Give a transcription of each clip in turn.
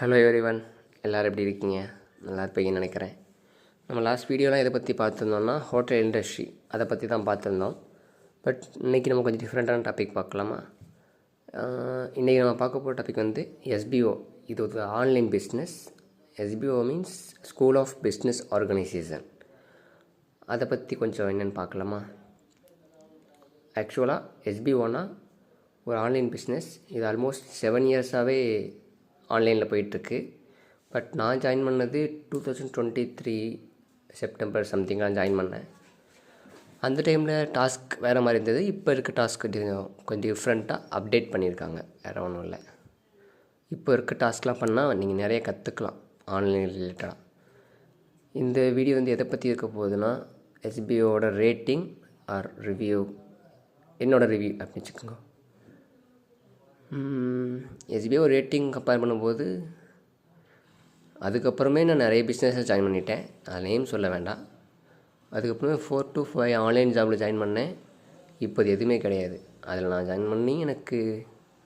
Hello everyone, எல்லோரும் எப்படி இருக்கீங்க? நல்லா இருப்பீங்கன்னு நினைக்கிறேன். நம்ம லாஸ்ட் வீடியோலாம் இதை பற்றி பார்த்துருந்தோம்னா ஹோட்டல் இண்டஸ்ட்ரி அதை பற்றி தான் பார்த்துருந்தோம். பட் இன்றைக்கி நம்ம கொஞ்சம் டிஃப்ரெண்ட்டான டாபிக் பார்க்கலாமா? இன்றைக்கி நம்ம பார்க்க போகிற டாபிக் வந்து எஸ்பிஓ. இது ஒரு online business. SBO means school of business organisation. அதை பற்றி கொஞ்சம் என்னென்னு பார்க்கலாமா? ஆக்சுவலாக எஸ்பிஓனா ஒரு ஆன்லைன் பிஸ்னஸ். இது ஆல்மோஸ்ட் 7 இயர்ஸாகவே ஆன்லைனில் போயிட்டுருக்கு. பட் நான் ஜாயின் பண்ணது 2023 செப்டம்பர் சம்திங்லாம் ஜாயின் பண்ணேன். அந்த டைமில் டாஸ்க் வேறு மாதிரி இருந்தது. இப்போ இருக்க டாஸ்க் கொஞ்சம் டிஃப்ரெண்ட்டாக அப்டேட் பண்ணியிருக்காங்க. வேறு ஒன்றும் இல்லை. இப்போ இருக்க டாஸ்க்லாம் பண்ணால் நீங்கள் நிறைய கற்றுக்கலாம் ஆன்லைன் ரிலேட்டடாக. இந்த வீடியோ வந்து எதை பற்றி இருக்க போகுதுன்னா, எஸ்பிஓட ரேட்டிங் ஆர் ரிவ்யூ, என்னோடய ரிவ்யூ அப்படின்னு வச்சுக்கோங்க. எஸ்பிஓ ரேட்டிங் கம்பேர் பண்ணும்போது அதுக்கப்புறமே நான் நிறைய பிஸ்னஸை ஜாயின் பண்ணிட்டேன். அது நேம் சொல்ல வேண்டாம். அதுக்கப்புறமே 4 to 5 ஆன்லைன் ஜாபில் ஜாயின் பண்ணேன். இப்போ அது எதுவுமே கிடையாது. அதில் நான் ஜாயின் பண்ணி எனக்கு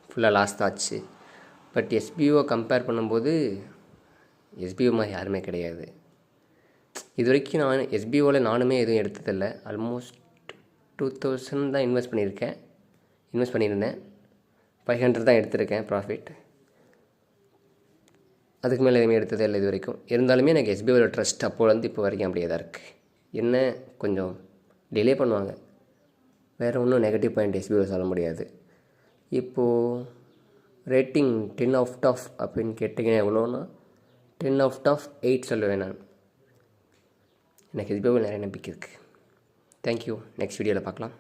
ஃபுல்லாக லாஸ் தான் ஆச்சு. பட் எஸ்பிஓ கம்பேர் பண்ணும்போது எஸ்பிஓ மாதிரி யாருமே கிடையாது. இது வரைக்கும் நான் எஸ்பிஓவில் நானுமே எதுவும் எடுத்ததில்லை. ஆல்மோஸ்ட் 2000 தான் இன்வெஸ்ட் பண்ணியிருந்தேன். 500 தான் எடுத்திருக்கேன் ப்ராஃபிட். அதுக்கு மேலே எதுவுமே எடுத்ததே இல்லை இது வரைக்கும். இருந்தாலுமே எனக்கு எஸ்பிஓவில் ட்ரஸ்ட் அப்போலேருந்து இப்போ வரைக்கும் அப்படியே தான் இருக்குது. என்ன கொஞ்சம் டிலே பண்ணுவாங்க, வேறு ஒன்றும் நெகட்டிவ் பாயிண்ட் எஸ்பிஓவில் சொல்ல முடியாது. இப்போது ரேட்டிங் 10 out of அப்படின்னு கேட்டிங்கன்னா எவ்வளோன்னா 10 out of 8 சொல்லுவேன் நான். எனக்கு எஸ்பிஓவில் நிறைய நம்பிக்கை இருக்குது. தேங்க்யூ. நெக்ஸ்ட் வீடியோவில் பார்க்கலாம்.